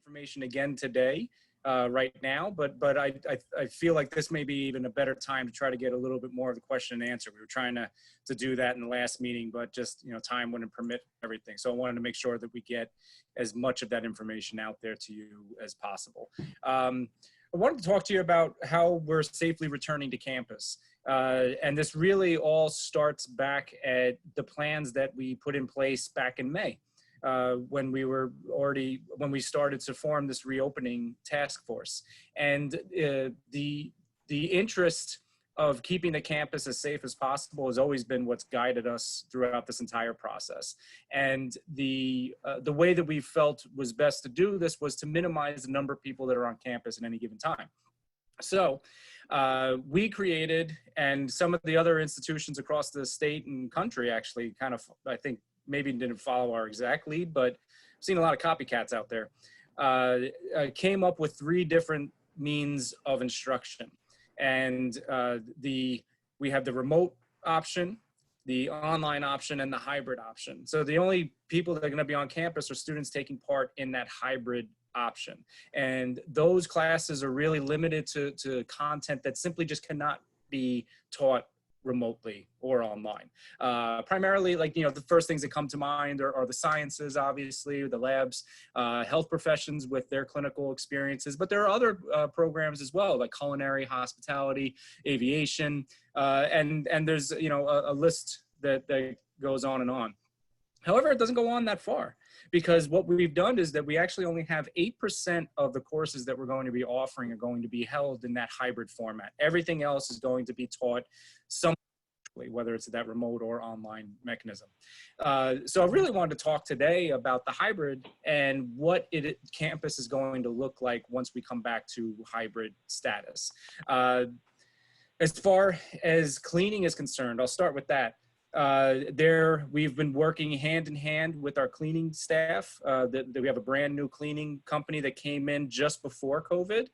information again today, right now, but I feel like this may be even a better time to try to get a little bit more of the question and answer. We were trying to do that in the last meeting, but just, time wouldn't permit everything. So I wanted to make sure that we get as much of that information out there to you as possible. I wanted to talk to you about how we're safely returning to campus. And this really all starts back at the plans that we put in place back in May. When we started to form this reopening task force. And the interest of keeping the campus as safe as possible has always been what's guided us throughout this entire process. And the way that we felt was best to do this was to minimize the number of people that are on campus at any given time. So we created, and some of the other institutions across the state and country actually kind of, I think, maybe didn't follow our exact lead, but I've seen a lot of copycats out there, came up with 3 different means of instruction. And we have the remote option, the online option, and the hybrid option. So the only people that are going to be on campus are students taking part in that hybrid option. And those classes are really limited to content that simply just cannot be taught remotely or online. Primarily, like, the first things that come to mind are the sciences, obviously, the labs, health professions with their clinical experiences, but there are other programs as well, like culinary, hospitality, aviation, and there's, a list that goes on and on. However, it doesn't go on that far, because what we've done is that we actually only have 8% of the courses that we're going to be offering are going to be held in that hybrid format. Everything else is going to be taught some, whether it's that remote or online mechanism. So I really wanted to talk today about the hybrid and what campus is going to look like once we come back to hybrid status. As far as cleaning is concerned, I'll start with that. We've been working hand in hand with our cleaning staff. We have a brand new cleaning company that came in just before COVID,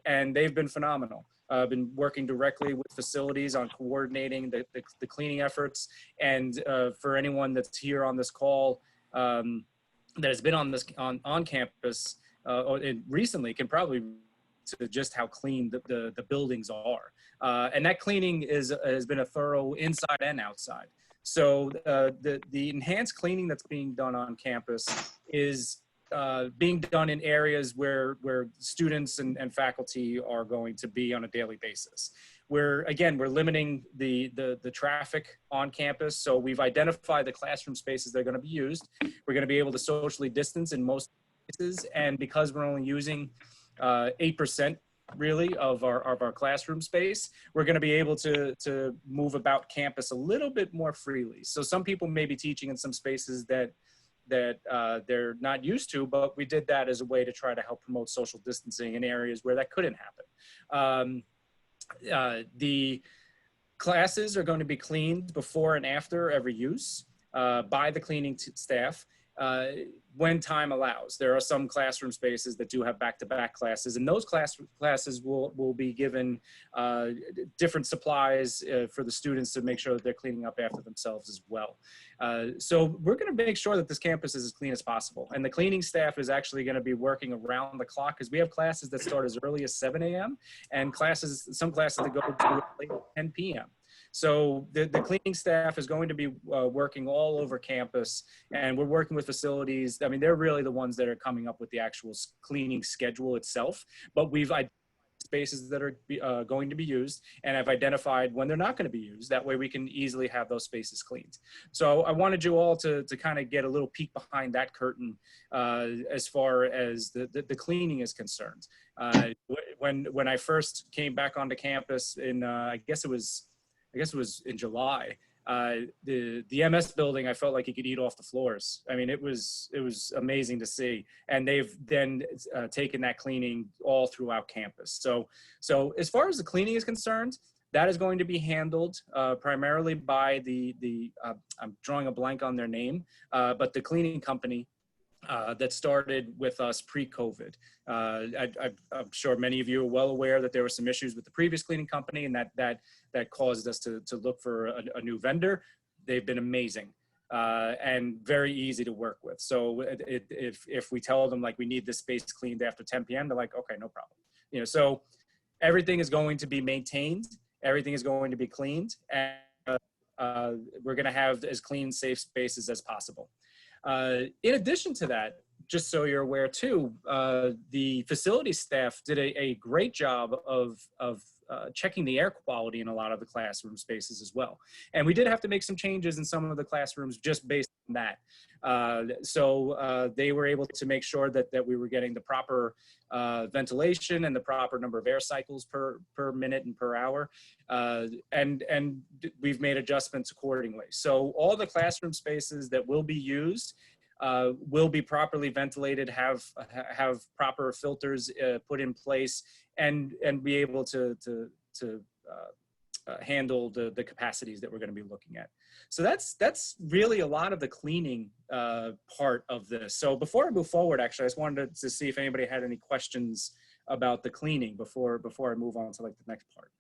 and they've been phenomenal. Been working directly with facilities on coordinating the cleaning efforts. And for anyone that's here on this call that has been on campus recently, can probably to just how clean the buildings are. And that cleaning has been a thorough inside and outside. So the enhanced cleaning that's being done on campus is being done in areas where students and faculty are going to be on a daily basis. We're limiting the traffic on campus. So we've identified the classroom spaces that are going to be used. We're going to be able to socially distance in most cases. And because we're only using 8% really of our classroom space, we're going to be able to move about campus a little bit more freely. So some people may be teaching in some spaces that they're not used to, but we did that as a way to try to help promote social distancing in areas where that couldn't happen. The classes are going to be cleaned before and after every use by the cleaning staff. When time allows. There are some classroom spaces that do have back-to-back classes, and those classes will be given different supplies for the students to make sure that they're cleaning up after themselves as well. So we're going to make sure that this campus is as clean as possible, and the cleaning staff is actually going to be working around the clock, because we have classes that start as early as 7 a.m. and some classes that go to late 10 p.m. So the cleaning staff is going to be working all over campus, and we're working with facilities. I mean, they're really the ones that are coming up with the actual cleaning schedule itself, but we've identified spaces that are going to be used, and I've identified when they're not going to be used. That way we can easily have those spaces cleaned. So I wanted you all to kind of get a little peek behind that curtain as far as the cleaning is concerned. When I first came back onto campus in, I guess it was in July, the MS building, I felt like it could eat off the floors. I mean, it was amazing to see. And they've then taken that cleaning all throughout campus. So as far as the cleaning is concerned, that is going to be handled primarily by I'm drawing a blank on their name, but the cleaning company that started with us pre-COVID. I'm sure many of you are well aware that there were some issues with the previous cleaning company, and that caused us to look for a new vendor. They've been amazing. and very easy to work with. So if we tell them like we need this space cleaned after 10 p.m., they're like, okay, no problem. So everything is going to be maintained, everything is going to be cleaned, and we're going to have as clean, safe spaces as possible. In addition to that, just so you're aware too, the facility staff did a great job of checking the air quality in a lot of the classroom spaces as well. And we did have to make some changes in some of the classrooms just based on that. So they were able to make sure that we were getting the proper ventilation and the proper number of air cycles per minute and per hour. And we've made adjustments accordingly. So all the classroom spaces that will be used will be properly ventilated, have proper filters put in place, and be able to handle the capacities that we're going to be looking at. So that's really a lot of the cleaning part of this. So before I move forward, actually, I just wanted to see if anybody had any questions about the cleaning before I move on to like the next part.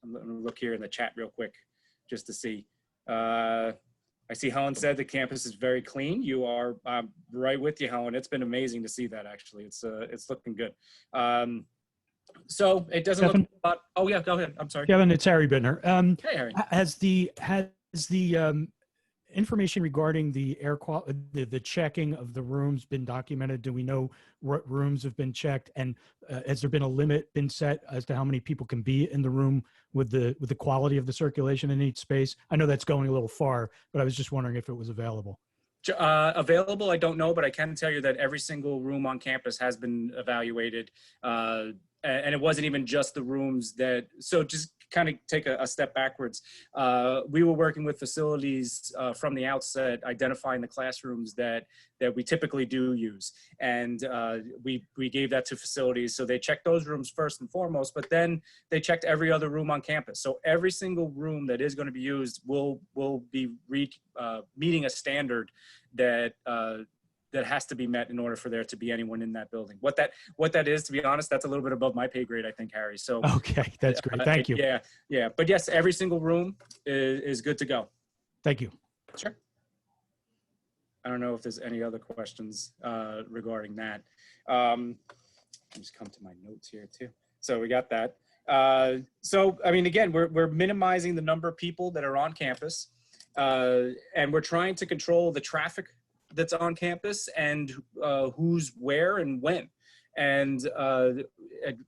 I'm going to look here in the chat real quick just to see. I see Helen said the campus is very clean. You are right with you, Helen. It's been amazing to see that, actually. It's looking good. So it doesn't Kevin? look about, oh yeah, go ahead. I'm sorry. Kevin, it's Harry Bittner. Hey, Harry. Has the information regarding the air quality, the checking of the rooms been documented? Do we know what rooms have been checked? And has there been a limit been set as to how many people can be in the room with the quality of the circulation in each space? I know that's going a little far, but I was just wondering if it was available. Available, I don't know, but I can tell you that every single room on campus has been evaluated. And it wasn't even just the rooms that, so just kind of take a step backwards. We were working with facilities from the outset, identifying the classrooms that we typically do use. And we gave that to facilities. So they checked those rooms first and foremost, but then they checked every other room on campus. So every single room that is going to be used will be meeting a standard that has to be met in order for there to be anyone in that building. What that is, to be honest, that's a little bit above my pay grade, I think, Harry. So okay, that's great. Thank you. Yeah. But yes, every single room is good to go. Thank you. Sure. I don't know if there's any other questions regarding that. I'll just come to my notes here too. So we got that. So I mean, again, we're minimizing the number of people that are on campus, and we're trying to control the traffic that's on campus and who's where and when. And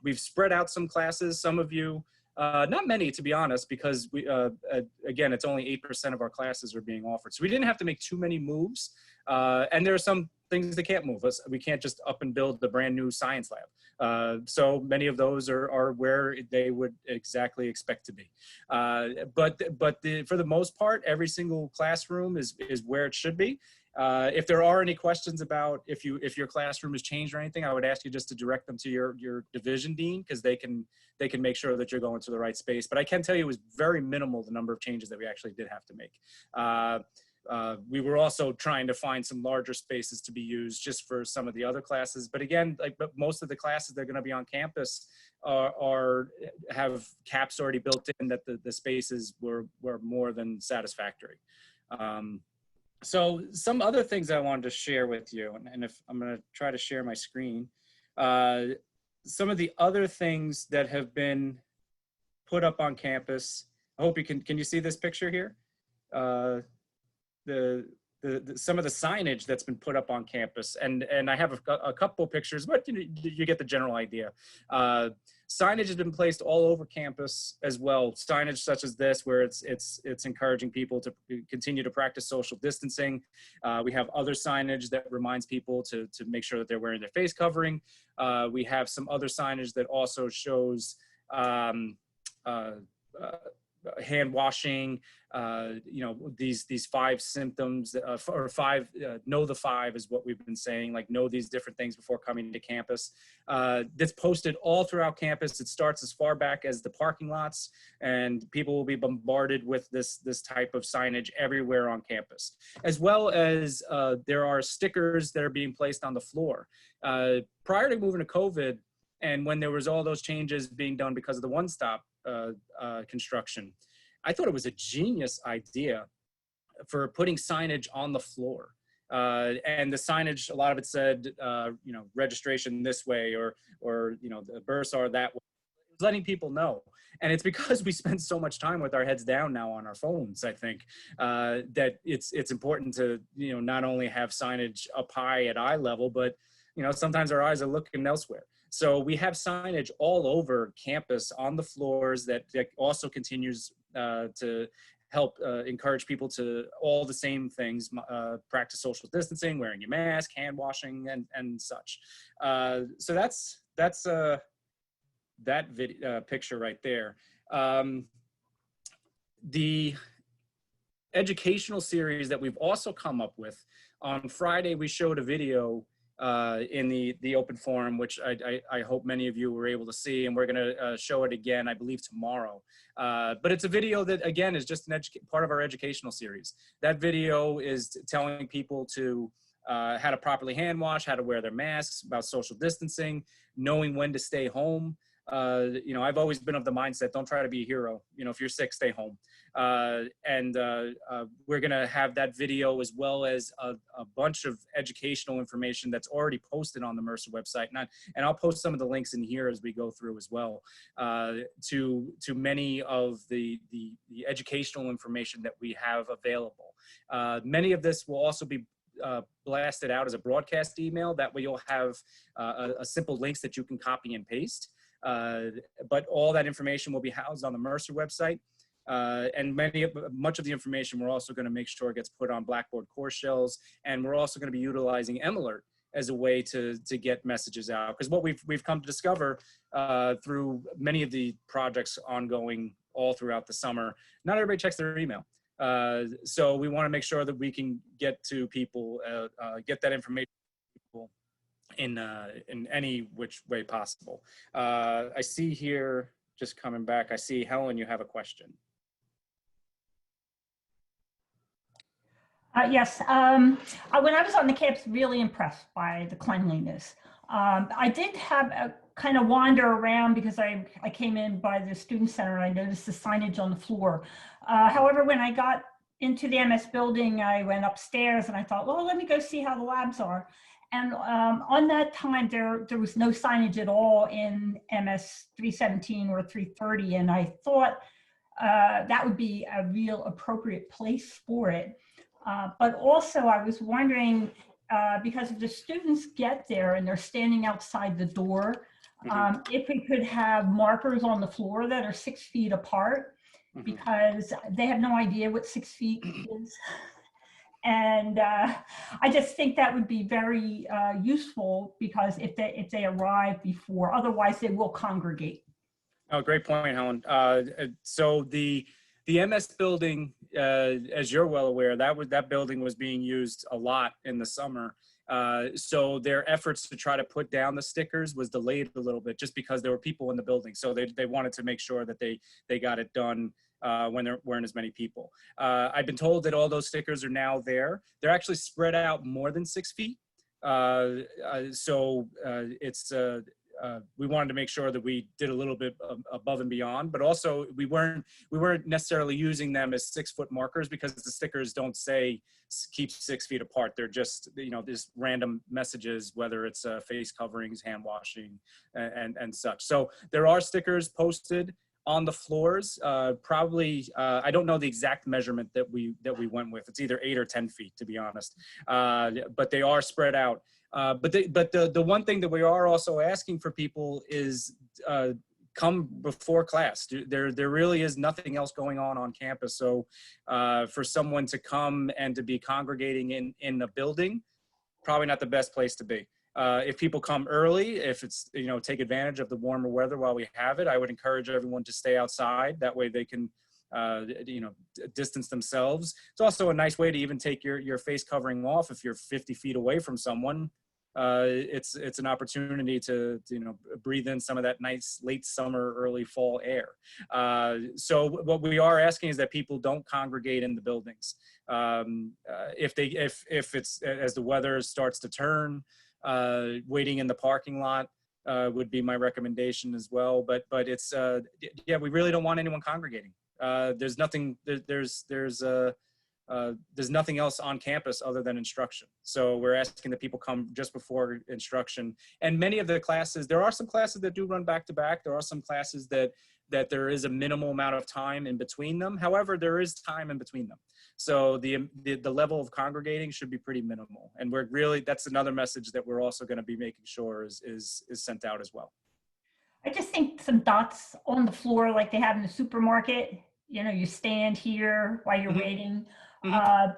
we've spread out some classes. Some of you, not many to be honest, because we, again, it's only 8% of our classes are being offered. So we didn't have to make too many moves. And there are some things that can't move us. We can't just up and build the brand new science lab. So many of those are where they would exactly expect to be. But for the most part, every single classroom is where it should be. If there are any questions about if your classroom has changed or anything, I would ask you just to direct them to your division dean, because they can make sure that you're going to the right space. But I can tell you it was very minimal, the number of changes that we actually did have to make. We were also trying to find some larger spaces to be used just for some of the other classes. But again, but most of the classes that are going to be on campus have caps already built in that the spaces were more than satisfactory. So some other things I wanted to share with you, and if I'm going to try to share my screen, some of the other things that have been put up on campus. I hope you can you see this picture here? Some of the signage that's been put up on campus, and I have a couple pictures, but you get the general idea. Signage has been placed all over campus as well. Signage such as this, where it's encouraging people to continue to practice social distancing. We have other signage that reminds people to make sure that they're wearing their face covering. We have some other signage that also shows hand washing, these 5 symptoms, or 5, know the 5 is what we've been saying, like know these different things before coming to campus. That's posted all throughout campus. It starts as far back as the parking lots, and people will be bombarded with this type of signage everywhere on campus. As well as there are stickers that are being placed on the floor. Prior to moving to COVID, and when there was all those changes being done because of the one-stop construction, I thought it was a genius idea for putting signage on the floor. And the signage, a lot of it said, you know, registration this way, or you know, the bursar that way. Letting people know. And it's because we spend so much time with our heads down now on our phones, I think, that it's important to, you know, not only have signage up high at eye level, but, you know, sometimes our eyes are looking elsewhere. So we have signage all over campus on the floors that also continues to help encourage people to all the same things, practice social distancing, wearing your mask, hand washing, and such. So that's that picture right there. The educational series that we've also come up with, on Friday we showed a video in the open forum, which I hope many of you were able to see, and we're going to show it again, I believe, tomorrow. But it's a video that, again, is just part of our educational series. That video is telling people to how to properly hand wash, how to wear their masks, about social distancing, knowing when to stay home. You know, I've always been of the mindset, don't try to be a hero. You know, if you're sick, stay home. We're going to have that video, as well as a bunch of educational information that's already posted on the Mercer website. And I'll post some of the links in here as we go through as well, to many of the educational information that we have available. Many of this will also be blasted out as a broadcast email. That way you'll have a simple links that you can copy and paste. But all that information will be housed on the Mercer website. And much of the information we're also going to make sure gets put on Blackboard course shells. And we're also going to be utilizing MAlert as a way to get messages out. Because what we've come to discover through many of the projects ongoing all throughout the summer, not everybody checks their email. So we want to make sure that we can get to people, get that information to people in any which way possible. I see here, just coming back, I see Helen, you have a question. Yes, when I was on the campus, really impressed by the cleanliness. I did have a kind of wander around because I came in by the student center and I noticed the signage on the floor. However, when I got into the MS building, I went upstairs and I thought, well, let me go see how the labs are. And on that time, there was no signage at all in MS 317 or 330. And I thought that would be a real appropriate place for it. But also I was wondering, because if the students get there and they're standing outside the door, if we could have markers on the floor that are 6 feet apart, because they have no idea what 6 feet is. And I just think that would be very useful, because if they arrive before, otherwise they will congregate. Oh, great point, Helen. So the MS building, as you're well aware, that building was being used a lot in the summer. So their efforts to try to put down the stickers was delayed a little bit, just because there were people in the building. So they wanted to make sure that they got it done when there weren't as many people. I've been told that all those stickers are now there. They're actually spread out more than 6 feet. We wanted to make sure that we did a little bit above and beyond, but also we weren't necessarily using them as 6 foot markers, because the stickers don't say keep 6 feet apart. They're just, you know, just random messages, whether it's face coverings, hand washing, and such. So there are stickers posted on the floors. Probably, I don't know the exact measurement that we went with. It's either 8 or 10 feet, to be honest. But they are spread out. But the one thing that we are also asking for people is come before class. There really is nothing else going on campus. So for someone to come and to be congregating in the building, probably not the best place to be. If people come early, if it's, you know, take advantage of the warmer weather while we have it, I would encourage everyone to stay outside. That way they can, you know, distance themselves. It's also a nice way to even take your face covering off if you're 50 feet away from someone. It's an opportunity to, you know, breathe in some of that nice late summer, early fall air. So what we are asking is that people don't congregate in the buildings. If it's, as the weather starts to turn, waiting in the parking lot would be my recommendation as well. But it's, yeah, we really don't want anyone congregating. There's nothing, there's there's nothing else on campus other than instruction. So we're asking that people come just before instruction. And many of the classes, there are some classes that do run back to back. There are some classes that there is a minimal amount of time in between them. However, there is time in between them. So the level of congregating should be pretty minimal. And we're really, that's another message that we're also going to be making sure is sent out as well. I just think some dots on the floor like they have in the supermarket, you know, you stand here while you're waiting.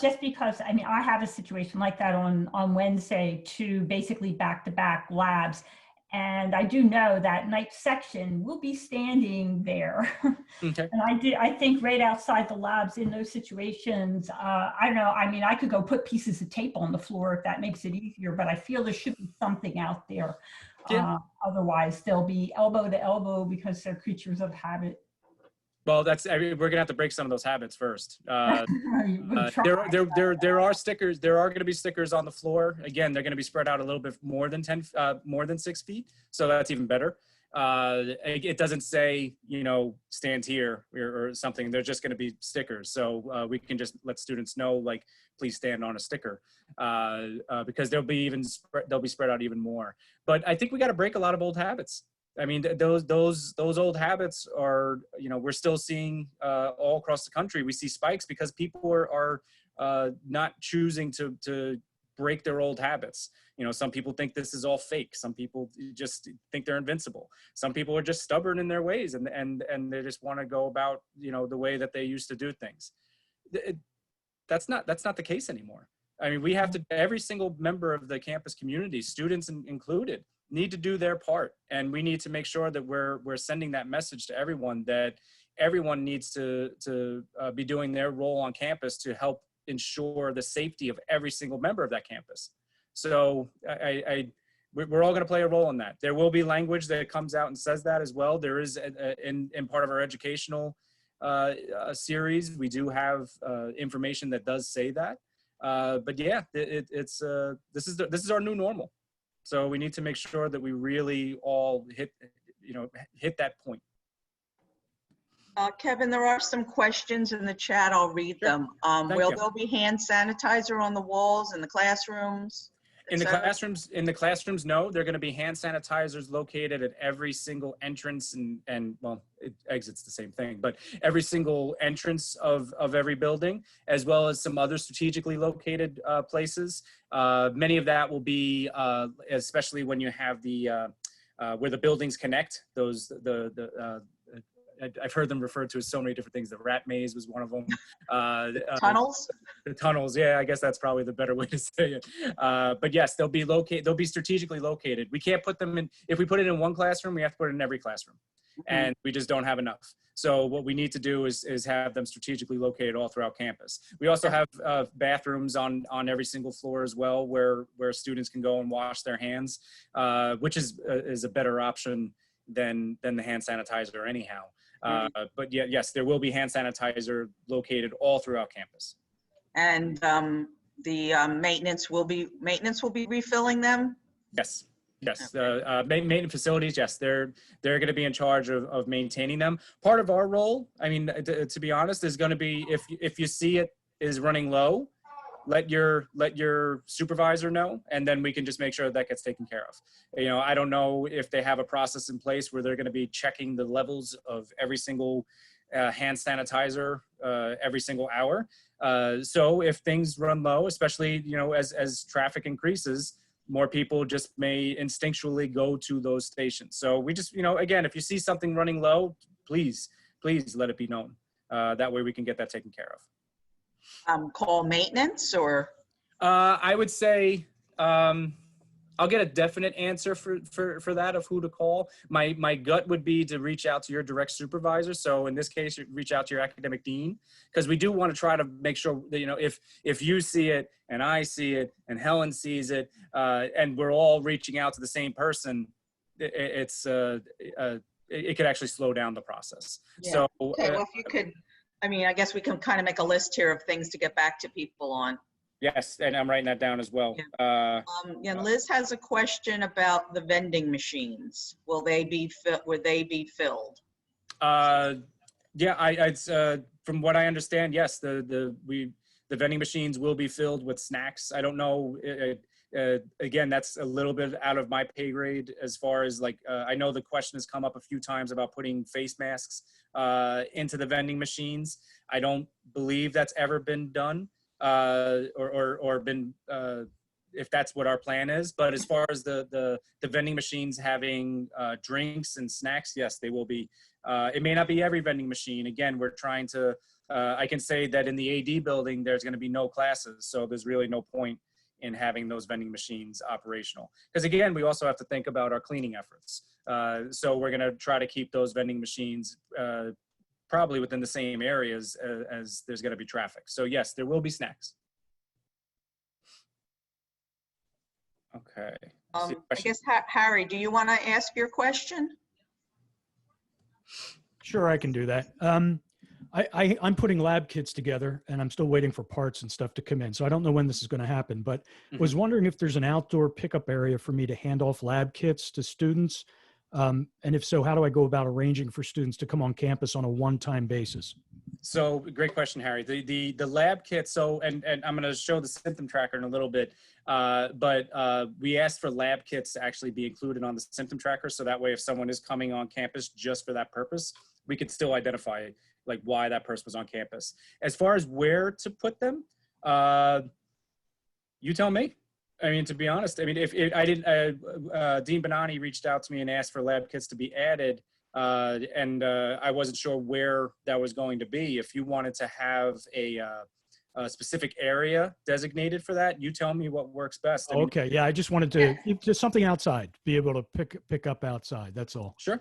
Just because, I mean, I have a situation like that on Wednesday, to basically back-to-back labs. And I do know that night section will be standing there. Okay. And I think right outside the labs in those situations, I don't know, I mean, I could go put pieces of tape on the floor if that makes it easier, but I feel there should be something out there. Yeah. Otherwise, they'll be elbow to elbow because they're creatures of habit. Well, I mean, we're gonna have to break some of those habits first. There are stickers. There are going to be stickers on the floor. Again, they're going to be spread out a little bit more than 6 feet, so that's even better. It doesn't say, you know, stand here or something. They're just going to be stickers, so we can just let students know, like, please stand on a sticker, because they'll be spread out even more. But I think we got to break a lot of old habits. I mean, those old habits are, you know, we're still seeing all across the country. We see spikes because people are not choosing to break their old habits. You know, some people think this is all fake. Some people just think they're invincible. Some people are just stubborn in their ways, and they just want to go about, you know, the way that they used to do things. That's not the case anymore. I mean, we have to, every single member of the campus community, students included, need to do their part, and we need to make sure that we're sending that message to everyone, that everyone needs to be doing their role on campus to help ensure the safety of every single member of that campus. So we're all going to play a role in that. There will be language that comes out and says that as well. There is in part of our educational series, we do have information that does say that. But yeah, this is our new normal. So we need to make sure that we really all hit that point. Kevin, there are some questions in the chat. I'll read them. Will there be hand sanitizer on the walls in the classrooms? In the classrooms, no. There are going to be hand sanitizers located at every single entrance and well, exit's the same thing, but every single entrance of every building, as well as some other strategically located places. Many of that will be, especially when you have the where the buildings connect. I've heard them referred to as so many different things. The rat maze was one of them. Tunnels? The tunnels, yeah, I guess that's probably the better way to say it. But yes, they'll be strategically located. We can't put them in, if we put it in one classroom, we have to put it in every classroom. And we just don't have enough. So what we need to do is have them strategically located all throughout campus. We also have bathrooms on every single floor as well, where students can go and wash their hands, which is a better option than the hand sanitizer anyhow. But yeah, yes, there will be hand sanitizer located all throughout campus. And the maintenance will be refilling them? Yes. Yes, maintenance facilities, yes, they're going to be in charge of maintaining them. Part of our role, I mean, to be honest, is going to be if you see it is running low, let your supervisor know, and then we can just make sure that gets taken care of. You know, I don't know if they have a process in place where they're going to be checking the levels of every single hand sanitizer every single hour. So if things run low, especially, you know, as traffic increases, more people just may instinctually go to those stations. So we just, you know, again, if you see something running low, please let it be known. That way we can get that taken care of. Call maintenance, or? I would say, I'll get a definite answer for that of who to call. My gut would be to reach out to your direct supervisor. So in this case, you reach out to your academic dean, because we do want to try to make sure that, you know, if you see it and I see it and Helen sees it, and we're all reaching out to the same person, it could actually slow down the process. Yeah. So okay, well, if you could, I mean, I guess we can kind of make a list here of things to get back to people on. yes, and I'm writing that down as well. Yeah. And Liz has a question about the vending machines. Will they be filled? Yeah, from what I understand, yes. the vending machines will be filled with snacks. I don't know. Again, that's a little bit out of my pay grade as far as like, I know the question has come up a few times about putting face masks into the vending machines. I don't believe that's ever been done or been, if that's what our plan is. But as far as the vending machines having drinks and snacks, yes, they will be. It may not be every vending machine. Again, we're trying to, I can say that in the AD building, there's going to be no classes. So there's really no point in having those vending machines operational. Because again, we also have to think about our cleaning efforts. So we're going to try to keep those vending machines probably within the same areas as there's going to be traffic. So yes, there will be snacks. Okay. I guess, Harry, do you want to ask your question? Sure, I can do that. I'm putting lab kits together, and I'm still waiting for parts and stuff to come in. So I don't know when this is going to happen, but was wondering if there's an outdoor pickup area for me to hand off lab kits to students. And if so, how do I go about arranging for students to come on campus on a one-time basis? So great question, Harry. The lab kits. So, and I'm going to show the symptom tracker in a little bit, but we asked for lab kits to actually be included on the symptom tracker. So that way, if someone is coming on campus just for that purpose, we could still identify like why that person was on campus. As far as where to put them, you tell me. I mean, to be honest, I mean, if I didn't, Dean Bonani reached out to me and asked for lab kits to be added, and I wasn't sure where that was going to be. If you wanted to have a specific area designated for that, you tell me what works best. I mean, Okay, yeah, I just wanted to just something outside, be able to pick up outside. That's all. Sure,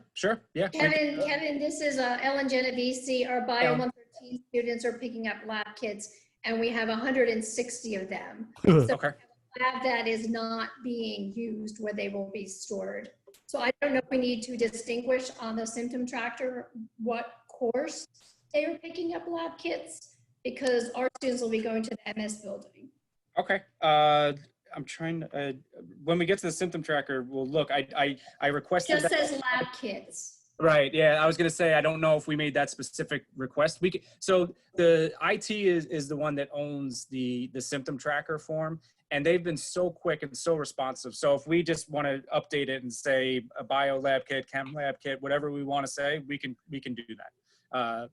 yeah. Kevin, this is Ellen Genovese. Our Bio 113 students are picking up lab kits, and we have 160 of them. So Okay. lab that is not being used where they will be stored. So I don't know if we need to distinguish on the symptom tracker what course they are picking up lab kits, because our students will be going to the MS building. Okay. I'm trying to, when we get to the symptom tracker, we'll look. I requested Just that. says lab kits. Right. Yeah. I was going to say, I don't know if we made that specific request. We could, so the IT is the one that owns the symptom tracker form, and they've been so quick and so responsive. So if we just want to update it and say a bio lab kit, chem lab kit, whatever we want to say, we can do that.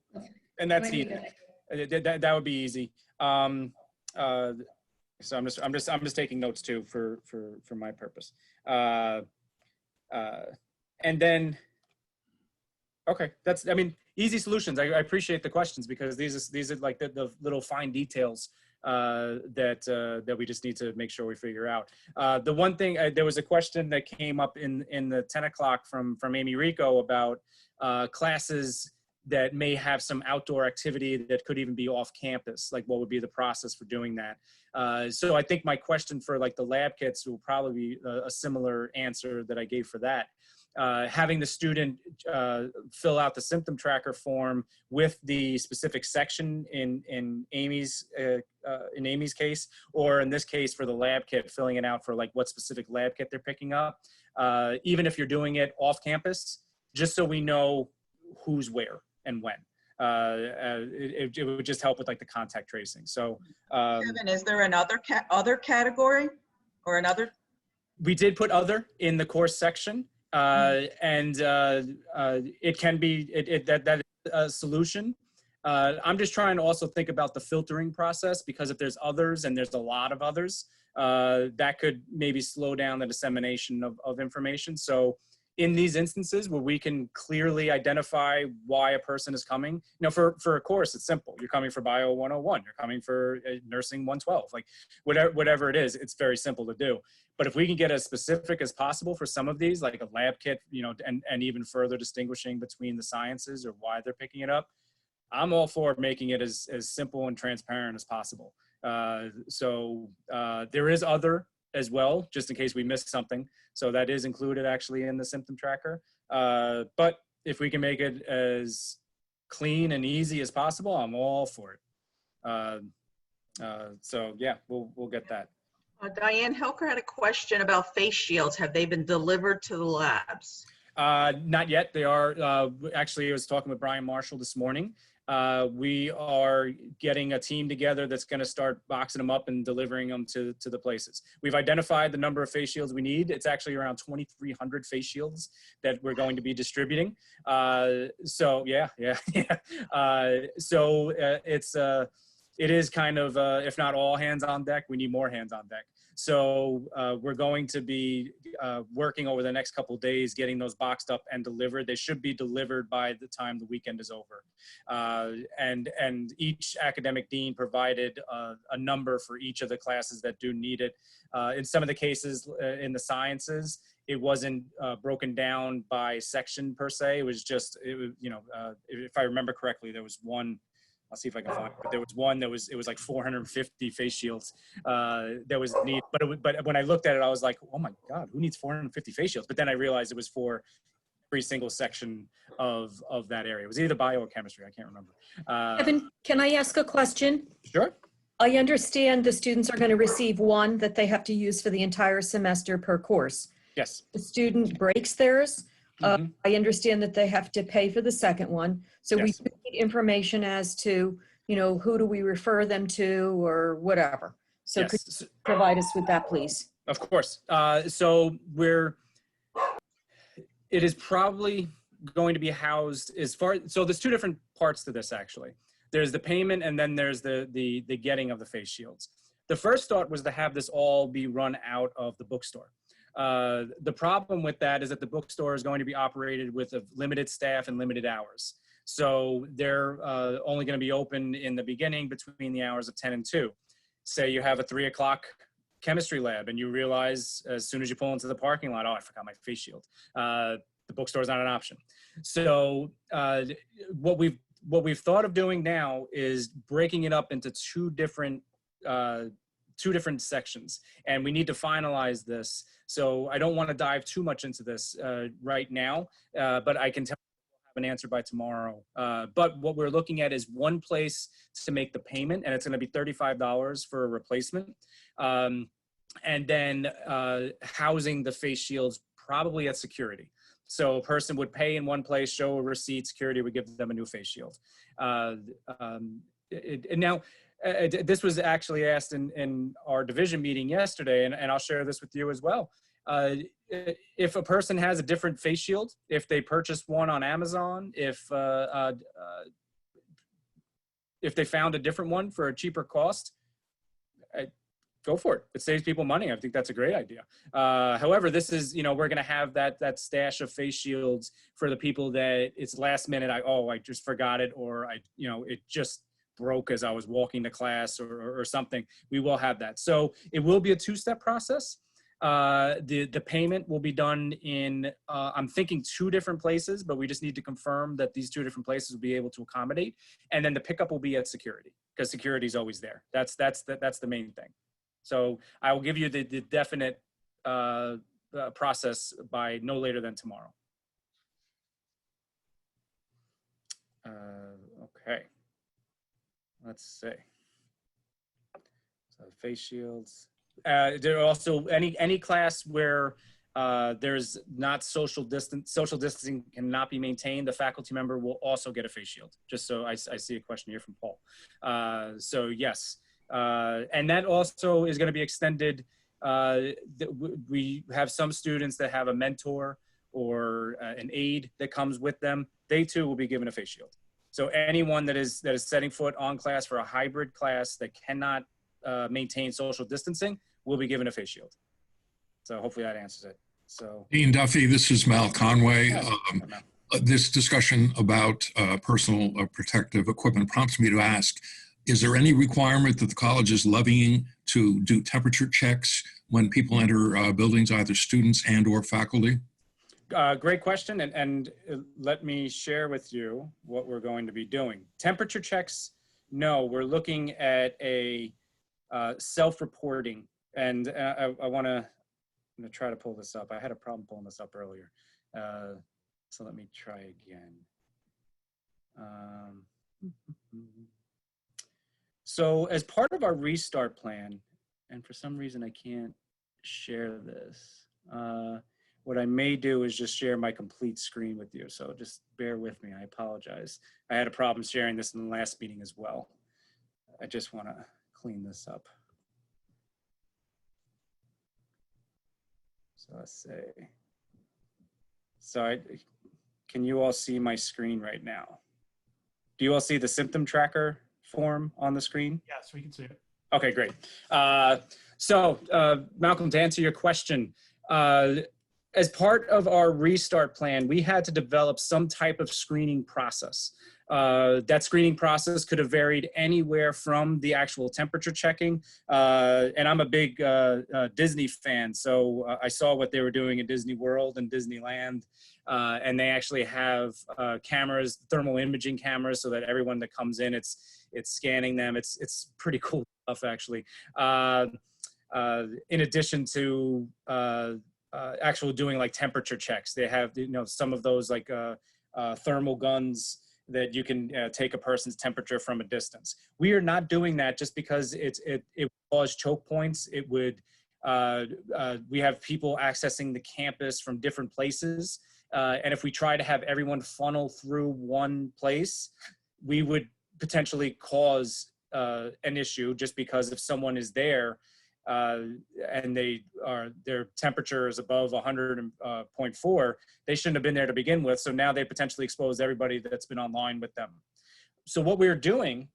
And that's easy. That would be easy. So I'm just taking notes too for my purpose. And then, okay, that's, I mean, easy solutions. I appreciate the questions, because these are like the little fine details that we just need to make sure we figure out. The one thing, there was a question that came up in the 10 o'clock from Amy Rico about classes that may have some outdoor activity that could even be off campus. Like, what would be the process for doing that? So I think my question for like the lab kits will probably be a similar answer that I gave for that. Having the student fill out the symptom tracker form with the specific section in Amy's case, or in this case for the lab kit, filling it out for like what specific lab kit they're picking up. Even if you're doing it off campus, just so we know who's where and when. It would just help with like the contact tracing. So, Kevin, is there another other category or another? We did put other in the course section. And it can be, that is a solution. I'm just trying to also think about the filtering process, because if there's others and there's a lot of others, that could maybe slow down the dissemination of information. So in these instances where we can clearly identify why a person is coming, you know, for a course, it's simple. You're coming for Bio 101, you're coming for Nursing 112, like whatever it is, it's very simple to do. But if we can get as specific as possible for some of these, like a lab kit, you know, and even further distinguishing between the sciences or why they're picking it up, I'm all for making it as simple and transparent as possible. So there is other as well, just in case we missed something. So that is included actually in the symptom tracker. But if we can make it as clean and easy as possible, I'm all for it. So yeah, we'll get that. Diane Helker had a question about face shields. Have they been delivered to the labs? Not yet. They are, actually, I was talking with Brian Marshall this morning, We are getting a team together that's going to start boxing them up and delivering them to the places. We've identified the number of face shields we need. It's actually around 2,300 face shields that we're going to be distributing. So yeah. It is kind of, if not all hands on deck, we need more hands on deck. So we're going to be working over the next couple of days, getting those boxed up and delivered. They should be delivered by the time the weekend is over. And each academic dean provided a number for each of the classes that do need it. In some of the cases in the sciences, it wasn't broken down by section per se. It was just, if I remember correctly, there was one. I'll see if I can find it. But there was one that it was like 450 face shields that was neat. But when I looked at it, I was like, oh my God, who needs 450 face shields? But then I realized it was for every single section of that area. It was either bio or chemistry. I can't remember. Kevin, can I ask a question? Sure. I understand the students are going to receive one that they have to use for the entire semester per course. Yes. The student breaks theirs. Mm-hmm. I understand that they have to pay for the second one. So Yes. we need information as to, who do we refer them to or whatever. So Yes. could you provide us with that, please? Of course. So it is probably going to be housed so there's two different parts to this actually. There's the payment and then there's the getting of the face shields. The first thought was to have this all be run out of the bookstore. The problem with that is that the bookstore is going to be operated with a limited staff and limited hours. So they're only going to be open in the beginning between the hours of 10 and 2. Say you have a 3 o'clock chemistry lab and you realize as soon as you pull into the parking lot, oh, I forgot my face shield. The bookstore is not an option. So what we've thought of doing now is breaking it up into two different sections, and we need to finalize this. So I don't want to dive too much into this right now, but I can tell you we'll have an answer by tomorrow. But what we're looking at is one place to make the payment, and it's going to be $35 for a replacement. And then housing the face shields probably at security. So a person would pay in one place, show a receipt, security would give them a new face shield. This was actually asked in our division meeting yesterday, and I'll share this with you as well. If a person has a different face shield, if they purchased one on Amazon, if they found a different one for a cheaper cost, go for it. It saves people money. I think that's a great idea. However, this is, we're going to have that stash of face shields for the people that it's last minute. I just forgot it, or it just broke as I was walking to class or something. We will have that. So it will be a two-step process. The payment will be done in, I'm thinking 2 different places, but we just need to confirm that these 2 different places will be able to accommodate. And then the pickup will be at security, because security is always there. That's the main thing. So I will give you the definite process by no later than tomorrow. Okay. Let's see. So face shields. There are also any class where there's not social distancing cannot be maintained, the faculty member will also get a face shield. Just so I see a question here from Paul. So yes. And that also is going to be extended. We have some students that have a mentor or an aide that comes with them. They too will be given a face shield. So anyone that is setting foot on class for a hybrid class that cannot maintain social distancing will be given a face shield. So hopefully that answers it. So Dean Duffy, this is Mal Conway. Yes. This discussion about personal protective equipment prompts me to ask, is there any requirement that the college is levying to do temperature checks when people enter buildings, either students and or faculty? Great question. And let me share with you what we're going to be doing. Temperature checks, no, we're looking at a self-reporting. And I'm going to try to pull this up. I had a problem pulling this up earlier. So let me try again. So as part of our restart plan, and for some reason I can't share this, what I may do is just share my complete screen with you. So just bear with me. I apologize. I had a problem sharing this in the last meeting as well. I just want to clean this up. So let's say, can you all see my screen right now? Do you all see the symptom tracker form on the screen? Yes, we can see it. Okay, great. Malcolm, to answer your question, as part of our restart plan, we had to develop some type of screening process. That screening process could have varied anywhere from the actual temperature checking. And I'm a big Disney fan, so I saw what they were doing in Disney World and Disneyland. And they actually have cameras, thermal imaging cameras, so that everyone that comes in, it's scanning them. It's pretty cool stuff, actually. In addition to actually doing like temperature checks, they have, you know, some of those like thermal guns that you can take a person's temperature from a distance. We are not doing that just because it would cause choke points. It would, we have people accessing the campus from different places. And if we try to have everyone funnel through one place, we would potentially cause an issue, just because if someone is there and their temperature is above 100.4, they shouldn't have been there to begin with. So now they potentially expose everybody that's been online with them. So what we're doing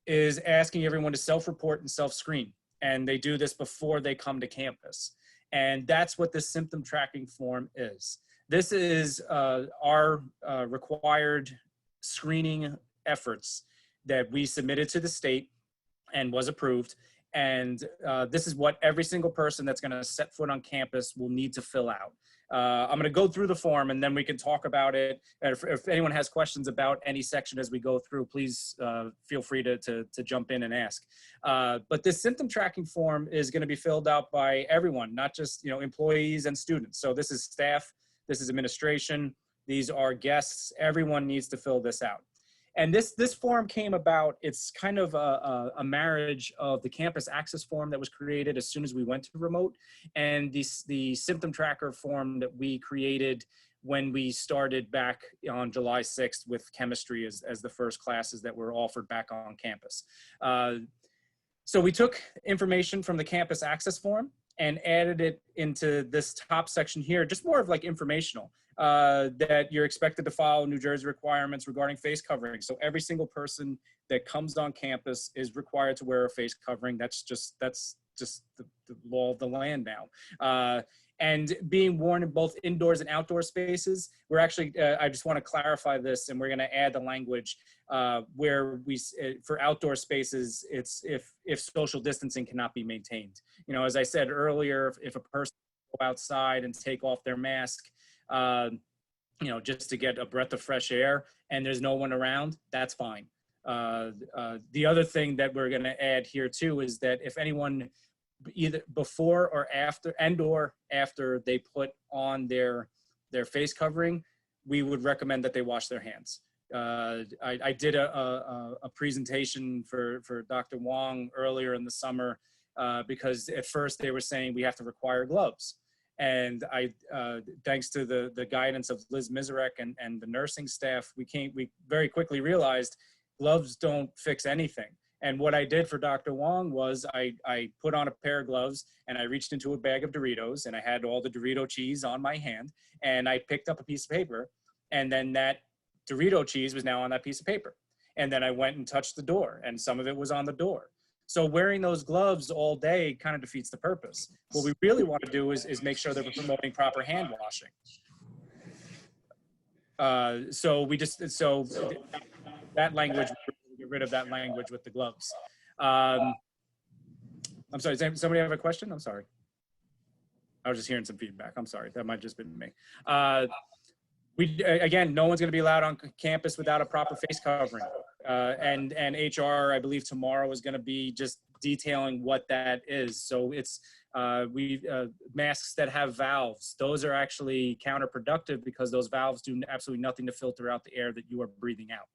is asking everyone to self-report and self-screen. And they do this before they come to campus. And that's what this symptom tracking form is. This is our required screening efforts that we submitted to the state and was approved. And this is what every single person that's going to set foot on campus will need to fill out. I'm going to go through the form and then we can talk about it. And if anyone has questions about any section as we go through, please feel free to jump in and ask. But this symptom tracking form is going to be filled out by everyone, not just, you know, employees and students. So this is staff, this is administration, these are guests. Everyone needs to fill this out. And this form came about, it's kind of a marriage of the campus access form that was created as soon as we went to remote, and the symptom tracker form that we created when we started back on July 6th with chemistry as the first classes that were offered back on campus. So we took information from the campus access form and added it into this top section here, just more of like informational. That you're expected to follow New Jersey requirements regarding face covering. So every single person that comes on campus is required to wear a face covering. That's just the law of the land now. And being worn in both indoors and outdoor spaces, we're actually, I just want to clarify this, and we're going to add the language where we, for outdoor spaces, it's if social distancing cannot be maintained. You know, as I said earlier, if a person go outside and take off their mask, you know, just to get a breath of fresh air and there's no one around, that's fine. The other thing that we're going to add here too is that if anyone either before or after they put on their face covering, we would recommend that they wash their hands. I did a presentation for Dr. Wong earlier in the summer because at first they were saying we have to require gloves. And thanks to the guidance of Liz Mizarek and the nursing staff, we very quickly realized gloves don't fix anything. And what I did for Dr. Wong was I put on a pair of gloves and I reached into a bag of Doritos and I had all the Dorito cheese on my hand and I picked up a piece of paper and then that Dorito cheese was now on that piece of paper. And then I went and touched the door and some of it was on the door. So wearing those gloves all day kind of defeats the purpose. What we really want to do is make sure that we're promoting proper hand washing. So that language, get rid of that language with the gloves. I'm sorry, does somebody have a question? I'm sorry. I was just hearing some feedback. I'm sorry, that might have just been me. Again, no one's gonna be allowed on campus without a proper face covering. And HR, I believe tomorrow is gonna be just detailing what that is. So it's, masks that have valves, those are actually counterproductive because those valves do absolutely nothing to filter out the air that you are breathing out.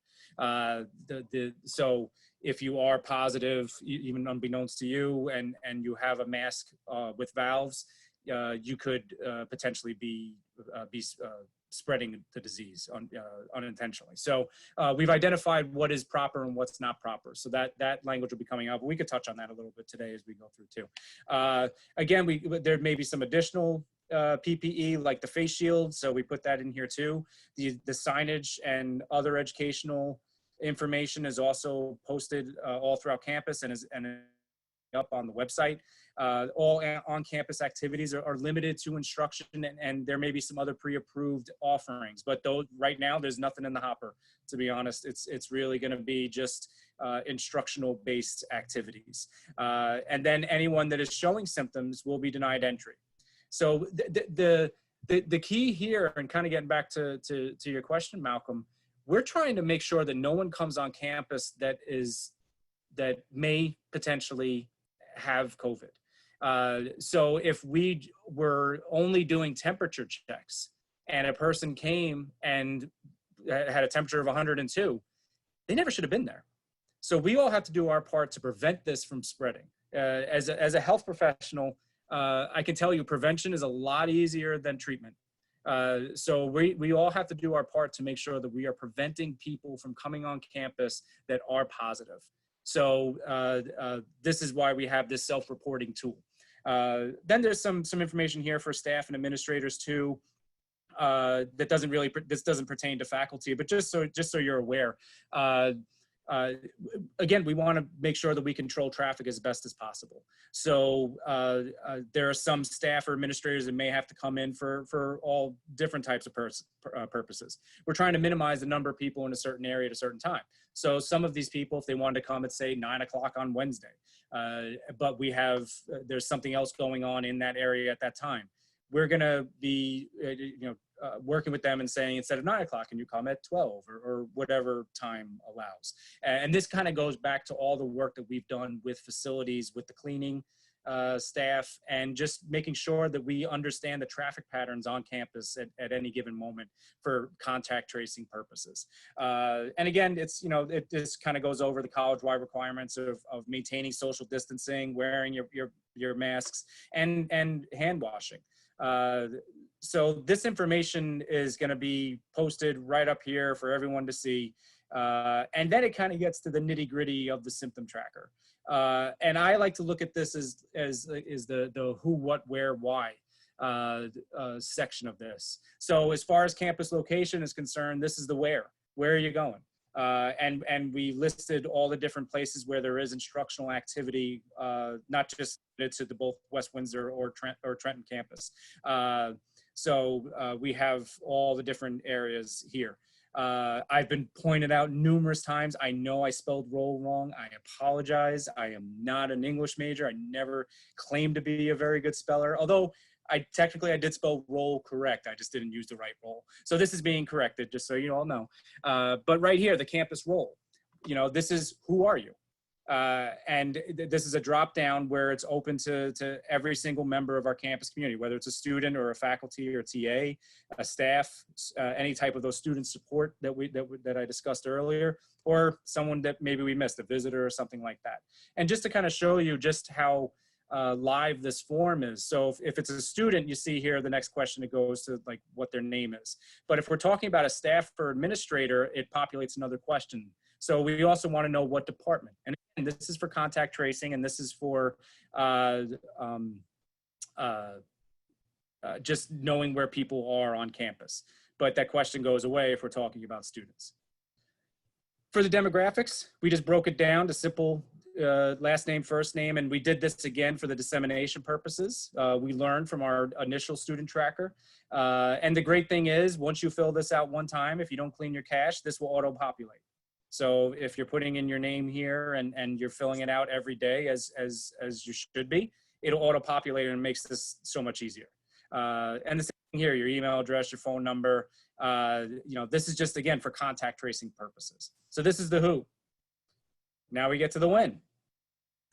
So if you are positive, even unbeknownst to you, and you have a mask with valves, you could potentially be spreading the disease unintentionally. So we've identified what is proper and what's not proper. So that language will be coming out, but we could touch on that a little bit today as we go through too. Again, there may be some additional PPE like the face shield. So we put that in here too. The signage and other educational information is also posted all throughout campus and is up on the website. All on-campus activities are limited to instruction, and there may be some other pre-approved offerings, but though right now there's nothing in the hopper, to be honest. It's really going to be just instructional based activities, and then anyone that is showing symptoms will be denied entry. So the key here, and kind of getting back to your question, Malcolm, we're trying to make sure that no one comes on campus that may potentially have COVID. So if we were only doing temperature checks and a person came and had a temperature of 102, they never should have been there. So we all have to do our part to prevent this from spreading. As a health professional, I can tell you prevention is a lot easier than treatment. So we all have to do our part to make sure that we are preventing people from coming on campus that are positive. So this is why we have this self-reporting tool. Then there's some information here for staff and administrators too. This doesn't pertain to faculty, but just so you're aware. Again, we want to make sure that we control traffic as best as possible. So there are some staff or administrators that may have to come in for all different types of purposes. We're trying to minimize the number of people in a certain area at a certain time. So some of these people, if they wanted to come at say 9 o'clock on Wednesday, but there's something else going on in that area at that time, we're going to be working with them and saying, instead of 9 o'clock, can you come at 12 or whatever time allows? And this kind of goes back to all the work that we've done with facilities, with the cleaning staff, and just making sure that we understand the traffic patterns on campus at any given moment for contact tracing purposes. And again, this kind of goes over the college-wide requirements of maintaining social distancing, wearing your masks, and hand washing. So this information is going to be posted right up here for everyone to see. And then it kind of gets to the nitty gritty of the symptom tracker. And I like to look at this as the who, what, where, why section of this. So as far as campus location is concerned, this is the where. Where are you going? And we listed all the different places where there is instructional activity, not just to the both West Windsor or Trenton campus. So we have all the different areas here. I've been pointed out numerous times. I know I spelled roll wrong. I apologize. I am not an English major. I never claimed to be a very good speller, although I did spell roll correct. I just didn't use the right roll. So this is being corrected, just so you all know. But right here, the campus roll, this is who are you? And this is a drop down where it's open to every single member of our campus community, whether it's a student or a faculty or TA, a staff, any type of those student support that I discussed earlier, or someone that maybe we missed, a visitor or something like that. And just to kind of show you just how live this form is. So if it's a student, you see here, the next question, it goes to like what their name is. But if we're talking about a staff or administrator, it populates another question. So we also want to know what department. And again, this is for contact tracing, and this is for just knowing where people are on campus. But that question goes away if we're talking about students. For the demographics, we just broke it down to simple last name, first name, and we did this again for the dissemination purposes. We learned from our initial student tracker. And the great thing is, once you fill this out one time, if you don't clean your cache, this will auto-populate. So if you're putting in your name here and you're filling it out every day as you should be, it'll auto-populate and makes this so much easier. And the same thing here, your email address, your phone number, this is just, again, for contact tracing purposes. So this is the who. Now we get to the when.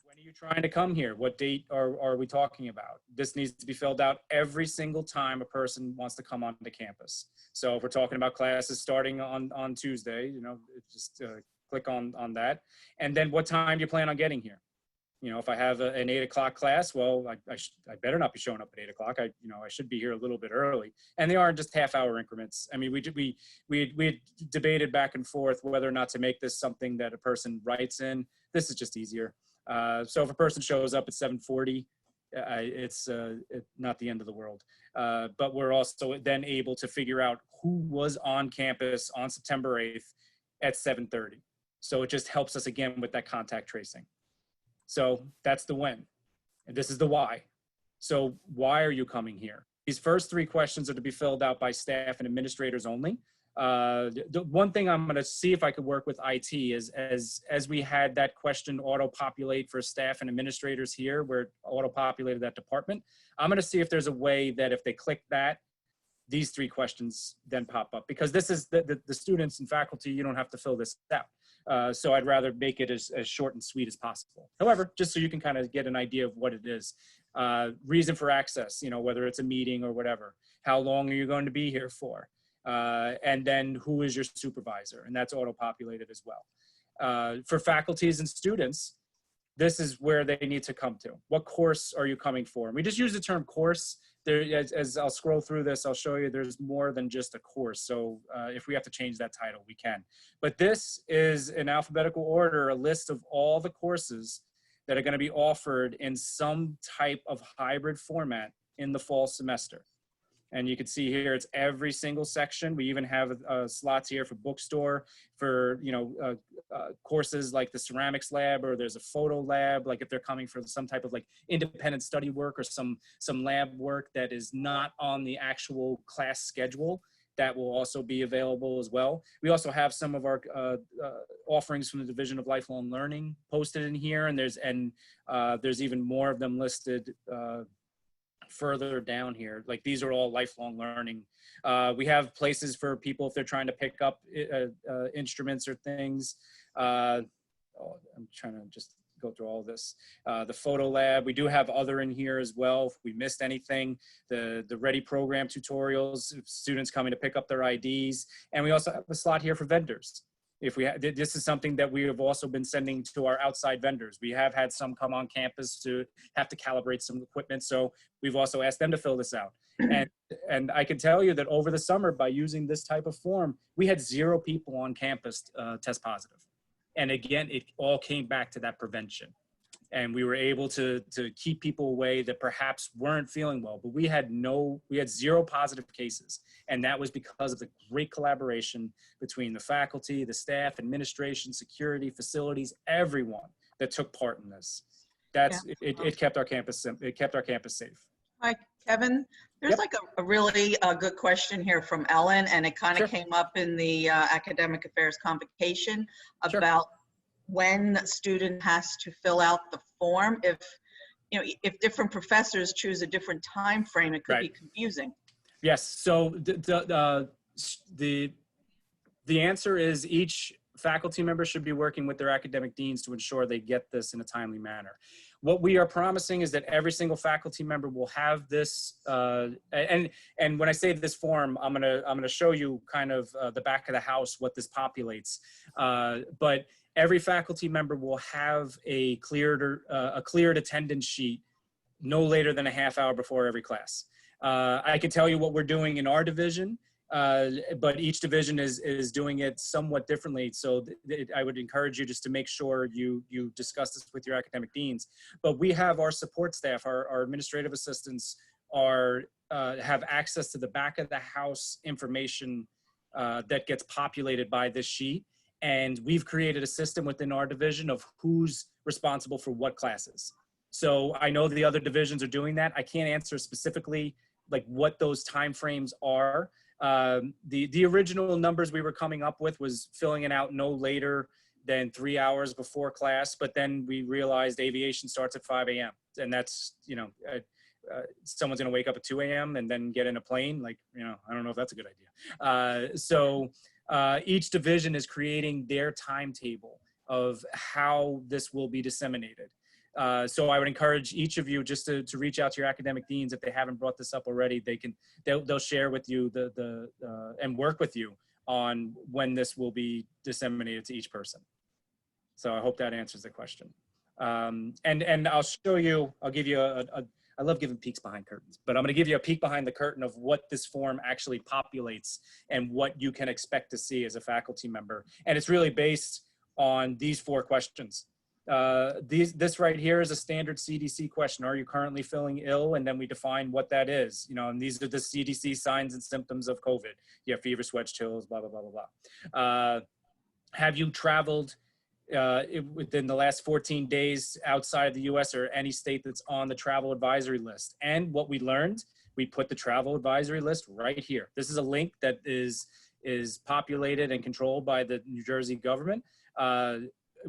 When are you trying to come here? What date are we talking about? This needs to be filled out every single time a person wants to come onto campus. So if we're talking about classes starting on Tuesday, just click on that. And then what time do you plan on getting here? You know, if I have an 8 o'clock class, well, I better not be showing up at 8 o'clock. I should be here a little bit early. And they aren't just half-hour increments. I mean, we debated back and forth whether or not to make this something that a person writes in. This is just easier. So if a person shows up at 7:40, it's not the end of the world. But we're also then able to figure out who was on campus on September 8th at 7:30. So it just helps us again with that contact tracing. So that's the when, and this is the why. So why are you coming here? These first 3 questions are to be filled out by staff and administrators only. The one thing I'm going to see if I could work with IT is as we had that question auto-populate for staff and administrators here, where it auto-populated that department, I'm going to see if there's a way that if they click that, these 3 questions then pop up, because this is the students and faculty, you don't have to fill this out. So I'd rather make it as short and sweet as possible. However, just so you can kind of get an idea of what it is. Reason for access, you know, whether it's a meeting or whatever. How long are you going to be here for? And then who is your supervisor? And that's auto-populated as well. For faculties and students, this is where they need to come to. What course are you coming for? And we just use the term course. There, as I'll scroll through this, I'll show you there's more than just a course. So if we have to change that title, we can. But this is in alphabetical order, a list of all the courses that are going to be offered in some type of hybrid format in the fall semester. And you can see here, it's every single section. We even have slots here for bookstore, for courses like the ceramics lab, or there's a photo lab, like if they're coming for some type of like independent study work or some lab work that is not on the actual class schedule, that will also be available as well. We also have some of our offerings from the Division of Lifelong Learning posted in here, and there's even more of them listed further down here. Like these are all lifelong learning. We have places for people if they're trying to pick up instruments or things. I'm trying to just go through all this. The photo lab, we do have other in here as well. If we missed anything, the Ready program tutorials, students coming to pick up their IDs. And we also have a slot here for vendors. If we this is something that we have also been sending to our outside vendors. We have had some come on campus to have to calibrate some equipment. So we've also asked them to fill this out. And I can tell you that over the summer, by using this type of form, we had 0 people on campus test positive. And again, it all came back to that prevention. And we were able to keep people away that perhaps weren't feeling well, but we had 0 positive cases. And that was because of the great collaboration between the faculty, the staff, administration, security, facilities, everyone that took part in this. It kept our campus safe. Hi, Kevin. There's like a really good question here from Ellen, and it kind of came up in the academic affairs convocation about when a student has to fill out the form. If different professors choose a different time frame, it could be confusing. Yes. So the answer is each faculty member should be working with their academic deans to ensure they get this in a timely manner. What we are promising is that every single faculty member will have this, and when I say this form, I'm gonna show you kind of the back of the house, what this populates. But every faculty member will have a cleared attendance sheet no later than a half hour before every class. I can tell you what we're doing in our division, but each division is doing it somewhat differently. So I would encourage you just to make sure you discuss this with your academic deans. But we have our support staff, our administrative assistants have access to the back of the house information that gets populated by this sheet. And we've created a system within our division of who's responsible for what classes. So I know the other divisions are doing that. I can't answer specifically like what those timeframes are. The original numbers we were coming up with was filling it out no later than 3 hours before class, but then we realized aviation starts at 5 a.m. and that's, someone's gonna wake up at 2 a.m. and then get in a plane. Like, I don't know if that's a good idea. So each division is creating their timetable of how this will be disseminated. So I would encourage each of you just to reach out to your academic deans if they haven't brought this up already. They'll share with you and work with you on when this will be disseminated to each person. So I hope that answers the question. And I'll show you, I'll give you I love giving peeks behind curtains, but I'm going to give you a peek behind the curtain of what this form actually populates and what you can expect to see as a faculty member. And it's really based on these 4 questions. This right here is a standard CDC question. Are you currently feeling ill? And then we define what that is, you know, and these are the CDC signs and symptoms of COVID. You have fever, sweats, chills, blah, blah, blah, blah, blah. Have you traveled within the last 14 days outside the US or any state that's on the travel advisory list? And what we learned, we put the travel advisory list right here. This is a link that is populated and controlled by the New Jersey government.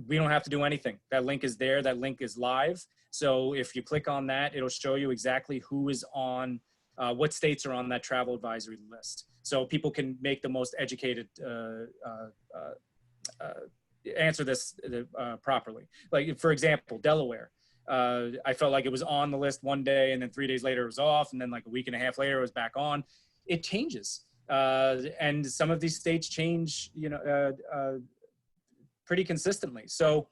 We don't have to do anything. That link is there. That link is live. So if you click on that, it'll show you exactly who is on, what states are on that travel advisory list. So people can make the most educated answer this properly. Like, for example, Delaware. I felt like it was on the list one day, and then 3 days later it was off, and then like a week and a half later it was back on. It changes. And some of these states change, you know, pretty consistently. So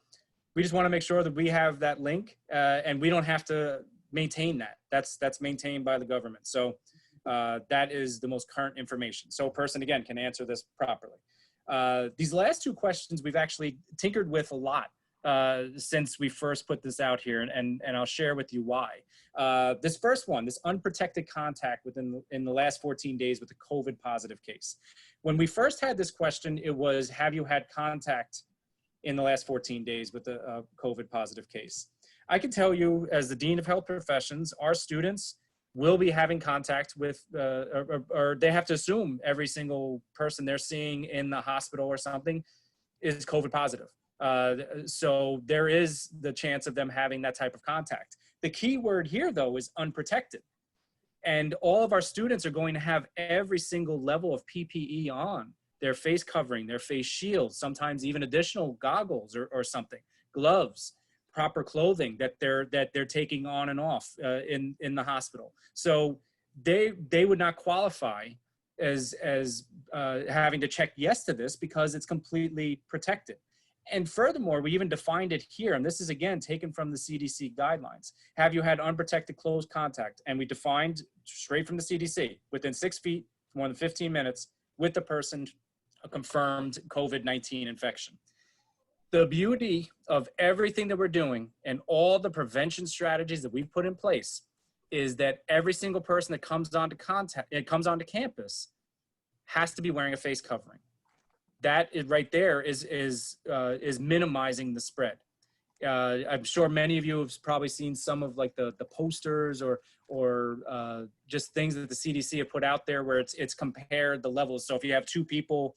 we just want to make sure that we have that link, and we don't have to maintain that. That's maintained by the government. So that is the most current information. So a person, again, can answer this properly. These last 2 questions we've actually tinkered with a lot since we first put this out here, and I'll share with you why. This first one, this unprotected contact in the last 14 days with a COVID positive case. When we first had this question, it was, have you had contact in the last 14 days with a COVID positive case? I can tell you, as the Dean of Health Professions, our students will be having contact with, or they have to assume every single person they're seeing in the hospital or something is COVID positive. So there is the chance of them having that type of contact. The key word here, though, is unprotected. And all of our students are going to have every single level of PPE on, their face covering, their face shields, sometimes even additional goggles or something, gloves, proper clothing that they're taking on and off in the hospital. So they would not qualify as having to check yes to this because it's completely protected. And furthermore, we even defined it here, and this is again taken from the CDC guidelines. Have you had unprotected close contact? And we defined straight from the CDC, within 6 feet, more than 15 minutes, with the person, a confirmed COVID-19 infection. The beauty of everything that we're doing and all the prevention strategies that we've put in place is that every single person that comes onto campus has to be wearing a face covering. That is right there is minimizing the spread. I'm sure many of you have probably seen some of like the posters or just things that the CDC have put out there where it's compared the levels. So if you have 2 people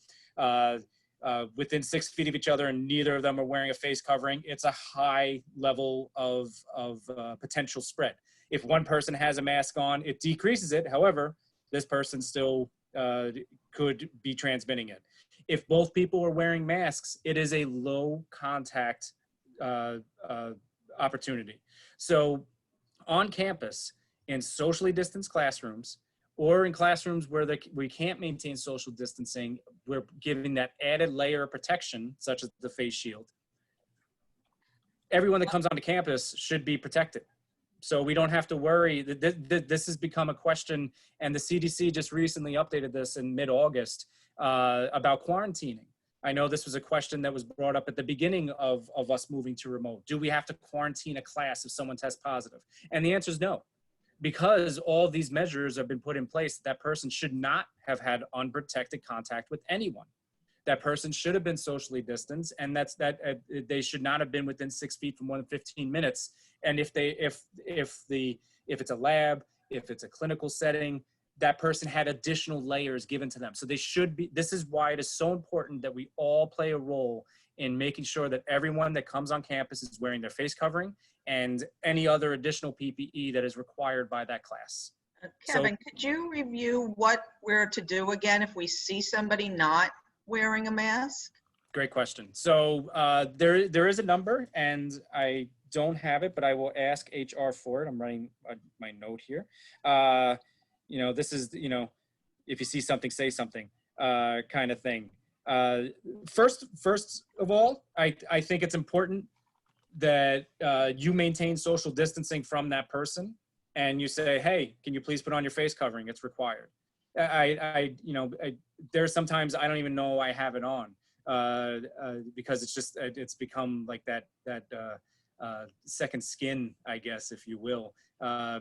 within 6 feet of each other and neither of them are wearing a face covering, it's a high level of potential spread. If one person has a mask on, it decreases it. However, this person still could be transmitting it. If both people are wearing masks, it is a low contact opportunity. So on campus, in socially distanced classrooms, or in classrooms where we can't maintain social distancing, we're giving that added layer of protection, such as the face shield. Everyone that comes onto campus should be protected. So we don't have to worry. This has become a question, and the CDC just recently updated this in mid-August about quarantining. I know this was a question that was brought up at the beginning of us moving to remote. Do we have to quarantine a class if someone tests positive? And the answer is no. Because all these measures have been put in place, that person should not have had unprotected contact with anyone. That person should have been socially distanced, and they should not have been within 6 feet for more than 15 minutes. And if it's a lab, if it's a clinical setting, that person had additional layers given to them. So they should be. This is why it is so important that we all play a role in making sure that everyone that comes on campus is wearing their face covering and any other additional PPE that is required by that class. Kevin, could you review what we're to do again if we see somebody not wearing a mask? Great question. So there is a number, and I don't have it, but I will ask HR for it. I'm writing my note here. This is, if you see something, say something kind of thing. First of all, I think it's important that you maintain social distancing from that person, and you say, hey, can you please put on your face covering? It's required. There's sometimes I don't even know I have it on because it's become like that second skin, I guess, if you will.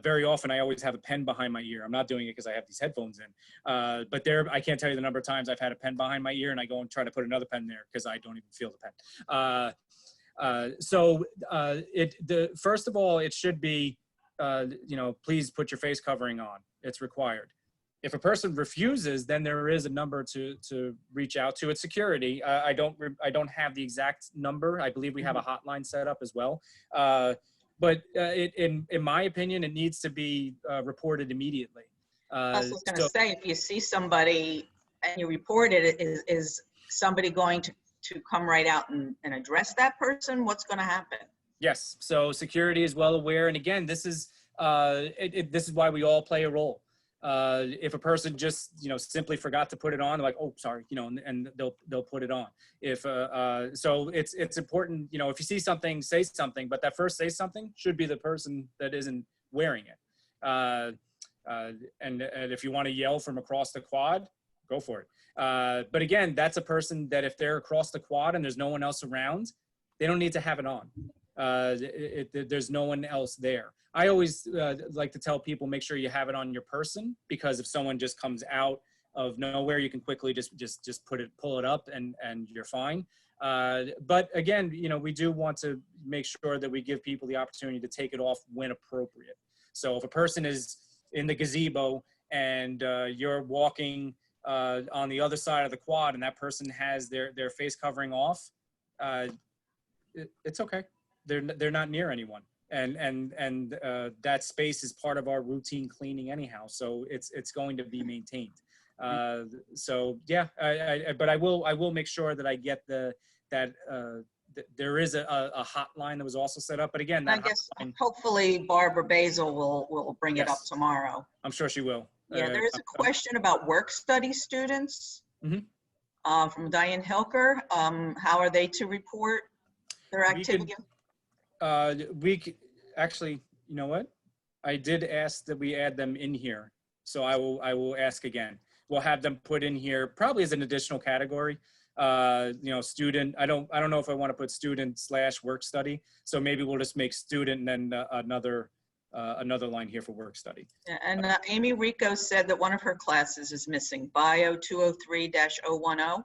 Very often I always have a pen behind my ear. I'm not doing it because I have these headphones in. But I can't tell you the number of times I've had a pen behind my ear and I go and try to put another pen there because I don't even feel the pen. First of all, it should be, please put your face covering on. It's required. If a person refuses, then there is a number to reach out to. It's security. I don't have the exact number. I believe we have a hotline set up as well. But in my opinion, it needs to be reported immediately. I was going to say, if you see somebody and you report it, is somebody going to come right out and address that person? What's going to happen? Yes. So security is well aware. And again, this is why we all play a role. If a person just, simply forgot to put it on, like, oh, sorry, and they'll put it on. So it's important, if you see something, say something, but that first say something should be the person that isn't wearing it. And if you want to yell from across the quad, go for it. But again, that's a person that if they're across the quad and there's no one else around, they don't need to have it on. There's no one else there. I always like to tell people, make sure you have it on your person, because if someone just comes out of nowhere, you can quickly just pull it up and you're fine. But again, we do want to make sure that we give people the opportunity to take it off when appropriate. So if a person is in the gazebo and you're walking on the other side of the quad and that person has their face covering off, it's okay. They're not near anyone. And that space is part of our routine cleaning anyhow, so it's going to be maintained. So yeah, but I will make sure that I get that there is a hotline that was also set up. But again, that I guess hotline, hopefully Barbara Basil will bring it up tomorrow. I'm sure she will. Yeah, there is a question about work study students from Diane Hilker. How are they to report their activity? Actually, you know what? I did ask that we add them in here, so I will ask again. We'll have them put in here probably as an additional category. Student. I don't know if I want to put student / work study. So maybe we'll just make student and then another line here for work study. Yeah, and Amy Rico said that one of her classes is missing, Bio 203-010.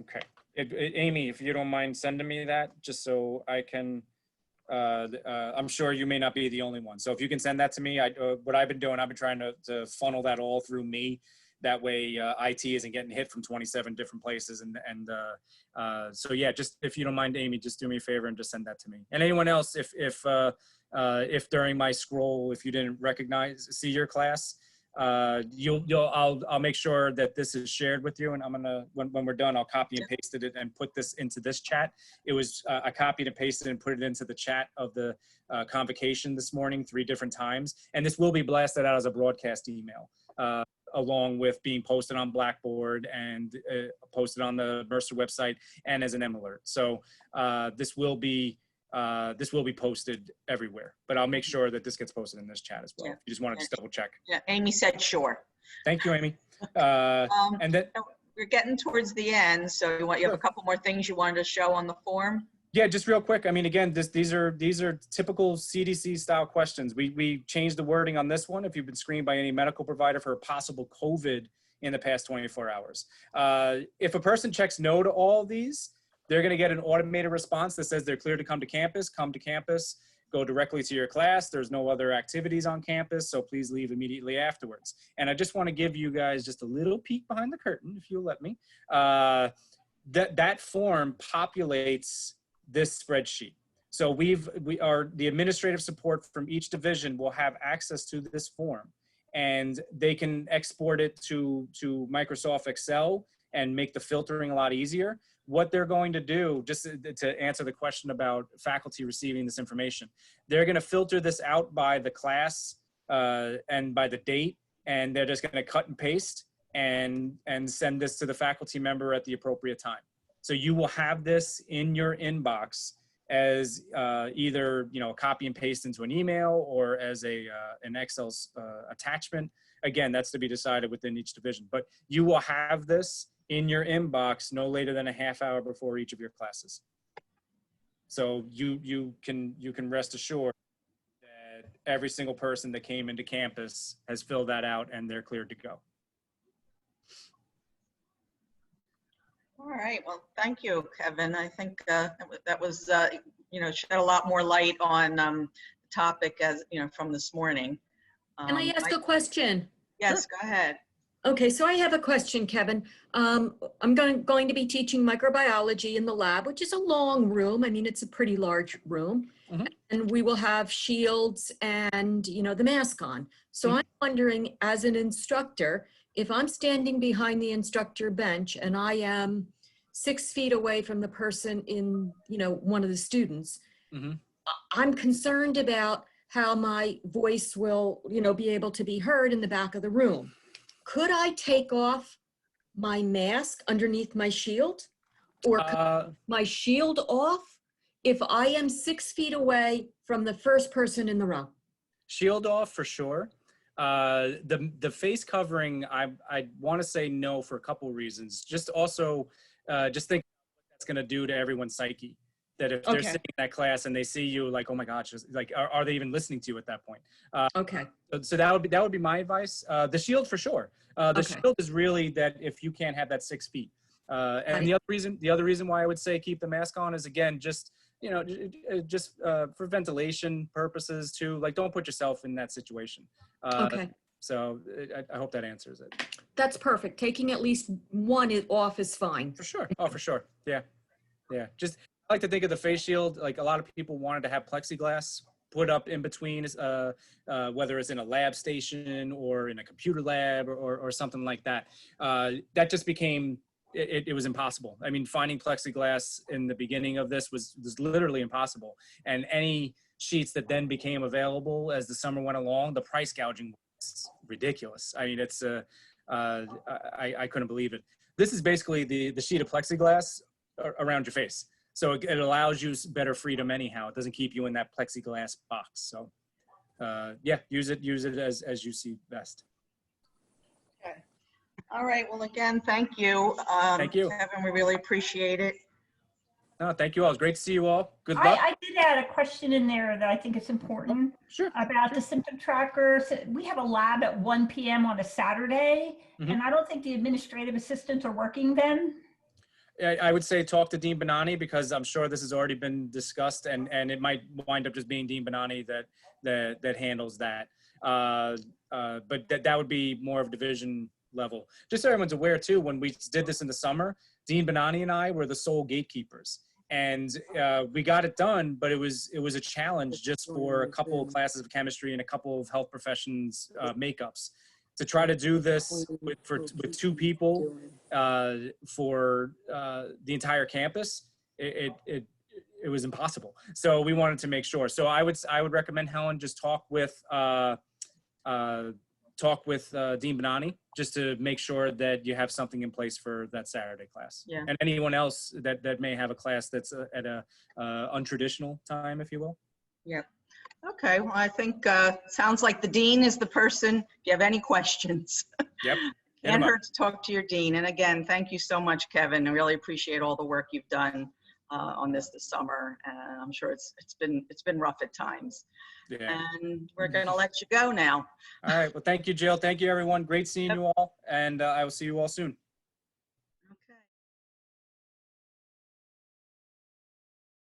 Okay, Amy, if you don't mind sending me that, just so I can. I'm sure you may not be the only one. So if you can send that to me, what I've been doing, I've been trying to funnel that all through me. That way IT isn't getting hit from 27 different places. So yeah, just if you don't mind, Amy, just do me a favor and just send that to me. And anyone else, if during my scroll, if you didn't see your class, I'll make sure that this is shared with you, and I'm gonna when we're done, I'll copy and paste it and put this into this chat. It was I copied and pasted and put it into the chat of the convocation this morning 3 different times, and this will be blasted out as a broadcast email along with being posted on Blackboard and posted on the Mercer website and as an M alert. So this will be posted everywhere, but I'll make sure that this gets posted in this chat as well. Yeah. You just want to just double check. Yeah, Amy said sure. Thank you, Amy. And then we're getting towards the end, so you have a couple more things you wanted to show on the form? Yeah, just real quick. I mean, again, these are typical CDC style questions. We changed the wording on this one. If you've been screened by any medical provider for a possible COVID in the past 24 hours. If a person checks no to all of these, they're going to get an automated response that says they're clear to come to campus, go directly to your class. There's no other activities on campus, so please leave immediately afterwards. And I just want to give you guys just a little peek behind the curtain, if you'll let me. That form populates this spreadsheet. So the administrative support from each division will have access to this form, and they can export it to Microsoft Excel and make the filtering a lot easier. What they're going to do, just to answer the question about faculty receiving this information, they're going to filter this out by the class and by the date, and they're just going to cut and paste and send this to the faculty member at the appropriate time. So you will have this in your inbox as either, you know, copy and paste into an email or as an Excel attachment. Again, that's to be decided within each division, but you will have this in your inbox no later than a half hour before each of your classes. So you can rest assured that every single person that came into campus has filled that out and they're cleared to go. All right, well, thank you, Kevin. I think that was, you know, shed a lot more light on the topic as, you know, from this morning. Can I ask a question? Yes, go ahead. Okay, so I have a question, Kevin. I'm going to be teaching microbiology in the lab, which is a long room. I mean, it's a pretty large room. And we will have shields and, you know, the mask on. So I'm wondering, as an instructor, if I'm standing behind the instructor bench and I am 6 feet away from the person in, you know, one of the students, I'm concerned about how my voice will, you know, be able to be heard in the back of the room. Could I take off my mask underneath my shield, or could I take my shield off if I am 6 feet away from the first person in the row? Shield off for sure. The face covering, I want to say no for a couple reasons. Just also, just think what that's going to do to everyone's psyche. That if they're sitting in that class and they see you, like, oh my gosh, like, are they even listening to you at that point? So that would be my advice. The shield for sure. The shield is really that if you can't have that 6 feet. And the other reason why I would say keep the mask on is, again, just, you know, just for ventilation purposes too. Like, don't put yourself in that situation. So I hope that answers it. That's perfect. Taking at least one off is fine. For sure. Oh, for sure. Yeah. Yeah. Just, I like to think of the face shield, like a lot of people wanted to have plexiglass put up in between, whether it's in a lab station or in a computer lab or something like that. That just became, it was impossible. I mean, finding plexiglass in the beginning of this was literally impossible. And any sheets that then became available as the summer went along, the price gouging was ridiculous. I mean, it's, I couldn't believe it. This is basically the sheet of plexiglass around your face. So it allows you better freedom anyhow. It doesn't keep you in that plexiglass box. So yeah, use it as you see best. Okay. All right. Well, again, thank you. Thank you, Kevin, we really appreciate it. No, thank you all. It's great to see you all. Good luck. I did add a question in there that I think is important about the symptom tracker. So we have a lab at 1 p.m. on a Saturday, and I don't think the administrative assistants are working then. I would say talk to Dean Bonani, because I'm sure this has already been discussed, and it might wind up just being Dean Bonani that handles that. But that would be more of division level. Just so everyone's aware too, when we did this in the summer, Dean Bonani and I were the sole gatekeepers, and we got it done. But it was a challenge just for a couple of classes of chemistry and a couple of health professions makeups. To try to do this with two people for the entire campus, it was impossible. So we wanted to make sure. So I would recommend, Helen, just talk with Dean Bonani, just to make sure that you have something in place for that Saturday class. Yeah. And anyone else that may have a class that's at a untraditional time, if you will. Yep. Okay, well, I think sounds like the dean is the person. If you have any questions, can't hurt to talk to your dean. And again, thank you so much, Kevin. I really appreciate all the work you've done on this summer. And I'm sure it's been rough at times. Yeah. And we're going to let you go now. All right. Well, thank you, Jill. Thank you, everyone. Great seeing you all. And I will see you all soon.